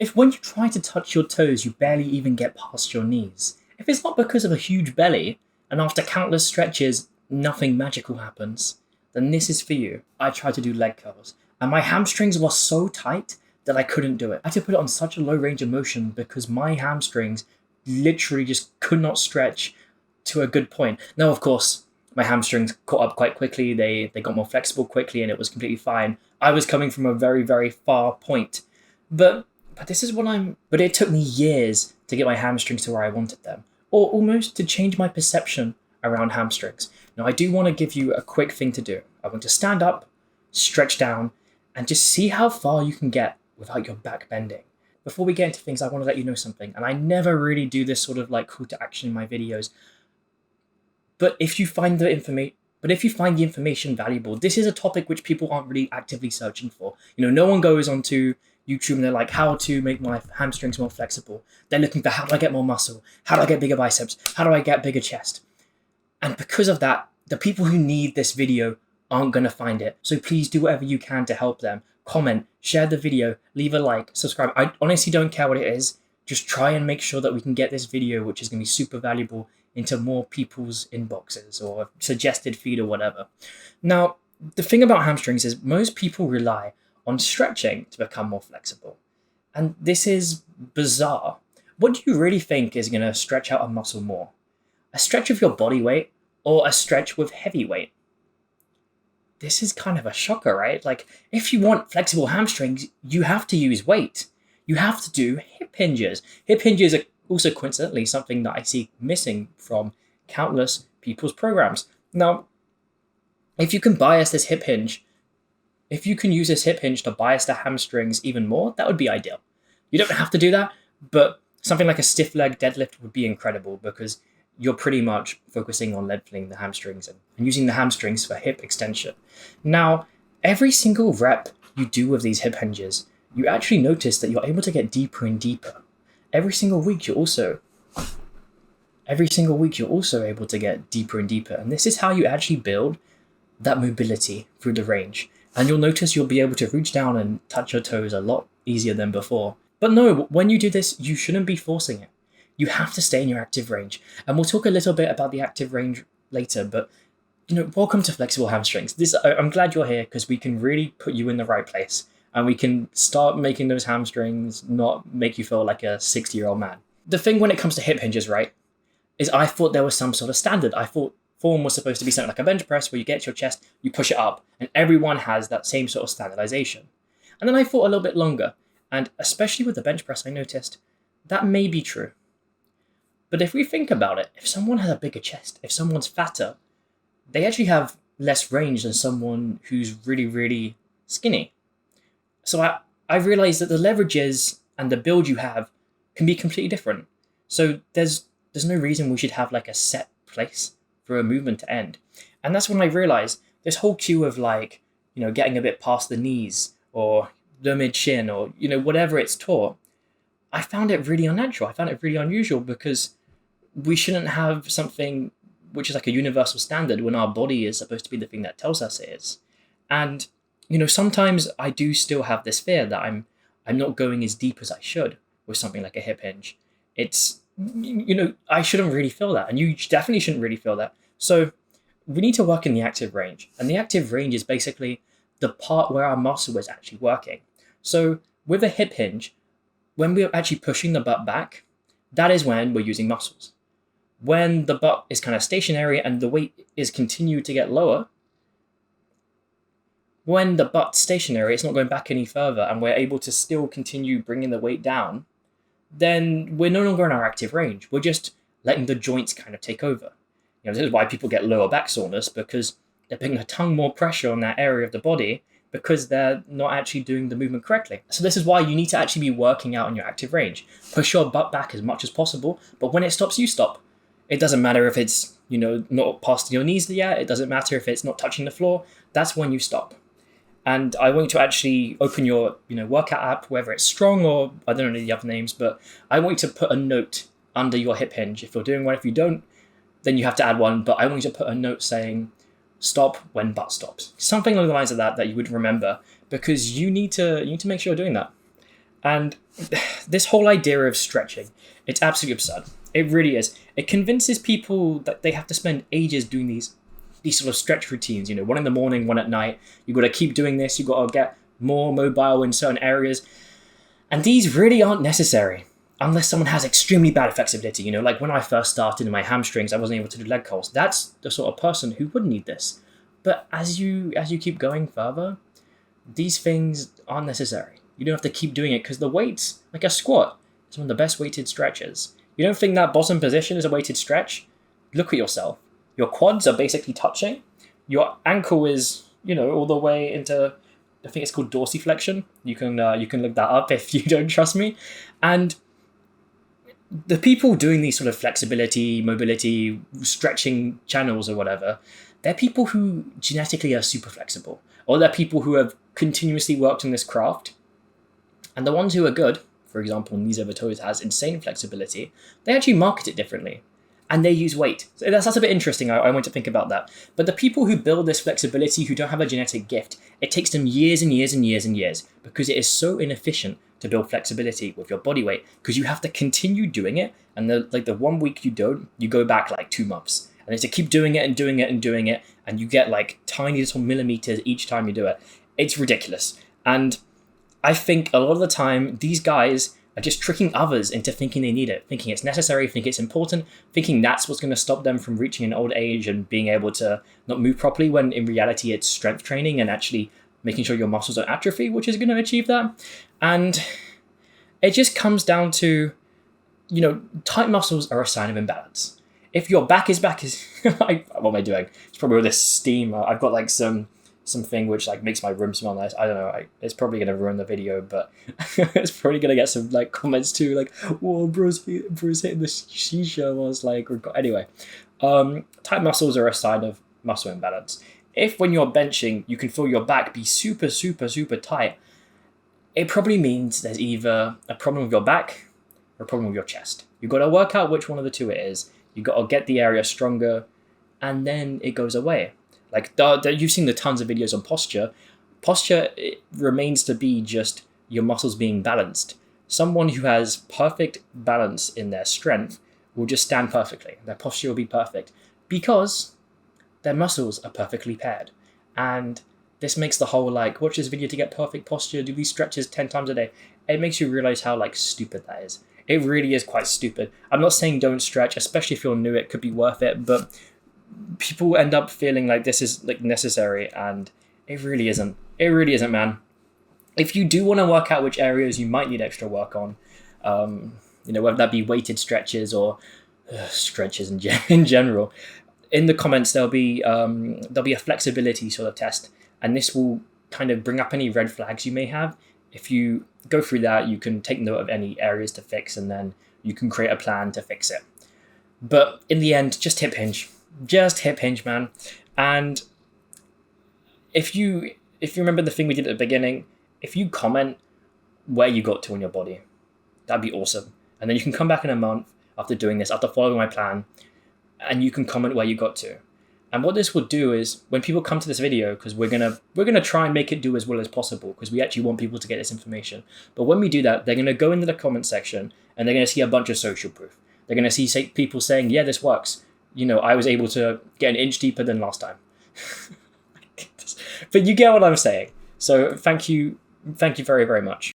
If when you try to touch your toes, you barely even get past your knees, if it's not because of a huge belly, and after countless stretches, nothing magical happens, then this is for you. I tried to do leg curls, and my hamstrings were so tight that I couldn't do it. I had to put it on such a low range of motion because my hamstrings literally just could not stretch to a good point. Now, of course, my hamstrings caught up quite quickly. They got more flexible quickly, and it was completely fine. I was coming from a very, very far point. But this is what I'm... But it took me years to get my hamstrings to where I wanted them, or almost to change my perception around hamstrings. Now, I do want to give you a quick thing to do. I want to stand up, stretch down, and just see how far you can get without your back bending. Before we get into things, I want to let you know something, and I never really do this sort of like call to action in my videos. But if you find the information valuable, this is a topic which people aren't really actively searching for. No one goes onto YouTube and they're like, how to make my hamstrings more flexible. They're looking for, how do I get more muscle? How do I get bigger biceps? How do I get bigger chest? And because of that, the people who need this video aren't going to find it. So please do whatever you can to help them. Comment, share the video, leave a like, subscribe. I honestly don't care what it is. Just try and make sure that we can get this video, which is going to be super valuable, into more people's inboxes or suggested feed or whatever. Now, the thing about hamstrings is most people rely on stretching to become more flexible. And this is bizarre. What do you really think is going to stretch out a muscle more? A stretch of your body weight or a stretch with heavy weight? This is kind of a shocker, right? Like, if you want flexible hamstrings, you have to use weight. You have to do hip hinges. Hip hinges are also coincidentally something that I see missing from countless people's programs. Now, if you can use this hip hinge to bias the hamstrings even more, that would be ideal. You don't have to do that, but something like a stiff leg deadlift would be incredible because you're pretty much focusing on leveling the hamstrings and using the hamstrings for hip extension. Now, every single rep you do with these hip hinges, you actually notice that you're able to get deeper and deeper. Every single week you're also able to get deeper and deeper. And this is how you actually build that mobility through the range. And you'll notice you'll be able to reach down and touch your toes a lot easier than before. But no, when you do this, you shouldn't be forcing it. You have to stay in your active range. And we'll talk a little bit about the active range later, but welcome to Flexible Hamstrings. I'm glad you're here because we can really put you in the right place and we can start making those hamstrings not make you feel like a 60-year-old man. The thing when it comes to hip hinges, right, is I thought there was some sort of standard. I thought form was supposed to be something like a bench press where you get to your chest, you push it up, and everyone has that same sort of standardization. And then I thought a little bit longer, and especially with the bench press, I noticed that may be true. But if we think about it, if someone has a bigger chest, if someone's fatter, they actually have less range than someone who's really, really skinny. So I realized that the leverages and the build you have can be completely different. So there's no reason we should have like a set place for a movement to end. And that's when I realized this whole cue of getting a bit past the knees or the mid shin or, whatever it's taught, I found it really unnatural. I found it really unusual because we shouldn't have something which is like a universal standard when our body is supposed to be the thing that tells us it is. And, sometimes I do still have this fear that I'm not going as deep as I should with something like a hip hinge. It's, I shouldn't really feel that. And you definitely shouldn't really feel that. So we need to work in the active range. And the active range is basically the part where our muscle is actually working. So with a hip hinge, when we're actually pushing the butt back, that is when we're using muscles. When the butt is kind of stationary and the weight is continued to get lower, when the butt's stationary, it's not going back any further and we're able to still continue bringing the weight down, then we're no longer in our active range. We're just letting the joints kind of take over. This is why people get lower back soreness, because they're putting a ton more pressure on that area of the body because they're not actually doing the movement correctly. So this is why you need to actually be working out in your active range. Push your butt back as much as possible, but when it stops, you stop. It doesn't matter if it's, not past your knees yet. It doesn't matter if it's not touching the floor. That's when you stop. And I want you to actually open your, workout app, whether it's Strong or I don't know the other names, but I want you to put a note under your hip hinge. If you're doing one, if you don't, then you have to add one. But I want you to put a note saying, stop when butt stops. Something along the lines of that you would remember, because you need to make sure you're doing that. And this whole idea of stretching, it's absolutely absurd. It really is. It convinces people that they have to spend ages doing these sort of stretch routines, one in the morning, one at night. You've got to keep doing this. You've got to get more mobile in certain areas. And these really aren't necessary unless someone has extremely bad flexibility. Like when I first started in my hamstrings, I wasn't able to do leg curls. That's the sort of person who would need this. But as you keep going further, these things aren't necessary. You don't have to keep doing it because the weights, like a squat, is one of the best weighted stretches. You don't think that bottom position is a weighted stretch? Look at yourself. Your quads are basically touching. Your ankle is, all the way into, I think it's called dorsiflexion. You can look that up if you don't trust me. And the people doing these sort of flexibility, mobility, stretching channels or whatever, they're people who genetically are super flexible. Or they're people who have continuously worked in this craft. And the ones who are good, for example, Knees Over Toes has insane flexibility, they actually market it differently. And they use weight. So that's a bit interesting. I want to think about that. But the people who build this flexibility, who don't have a genetic gift, it takes them years and years and years and years because it is so inefficient to build flexibility with your body weight because you have to continue doing it. And the 1 week you don't, you go back like 2 months. And it's to keep doing it and doing it and doing it. And you get like tiny little millimeters each time you do it. It's ridiculous. And I think a lot of the time, these guys are just tricking others into thinking they need it, thinking it's necessary, thinking it's important, thinking that's what's going to stop them from reaching an old age and being able to not move properly, when in reality it's strength training and actually making sure your muscles don't atrophy, which is going to achieve that. And it just comes down to, tight muscles are a sign of imbalance. If your back is what am I doing? It's probably all this steam. I've got like something which like makes my room smell nice. I don't know. It's probably gonna ruin the video, but it's probably gonna get some like comments too, like, "Whoa, Bruce hitting the shisha." Was like, anyway. Tight muscles are a sign of muscle imbalance. If when you're benching you can feel your back be super, super, super tight, it probably means there's either a problem with your back or a problem with your chest. You've got to work out which one of the two it is. You've got to get the area stronger, and then it goes away. Like you've seen the tons of videos on posture. Posture remains to be just your muscles being balanced. Someone who has perfect balance in their strength will just stand perfectly. Their posture will be perfect because their muscles are perfectly paired. And this makes the whole like, watch this video to get perfect posture, do these stretches 10 times a day. It makes you realize how like stupid that is. It really is quite stupid. I'm not saying don't stretch, especially if you're new, it could be worth it, but people end up feeling like this is like necessary, and it really isn't. It really isn't, man. If you do want to work out which areas you might need extra work on, whether that be weighted stretches or stretches in general, in the comments there'll be a flexibility sort of test, and this will kind of bring up any red flags you may have. If you go through that, you can take note of any areas to fix, and then you can create a plan to fix it. But in the end, just hip hinge. Just hip hinge, man. And if you remember the thing we did at the beginning, if you comment where you got to on your body, that'd be awesome. And then you can come back in a month after doing this, after following my plan, and you can comment where you got to. And what this will do is when people come to this video, because we're gonna try and make it do as well as possible, because we actually want people to get this information. But when we do that, they're gonna go into the comment section and they're gonna see a bunch of social proof. They're gonna see people saying, "Yeah, this works. I was able to get an inch deeper than last time." But you get what I'm saying. So thank you very, very much.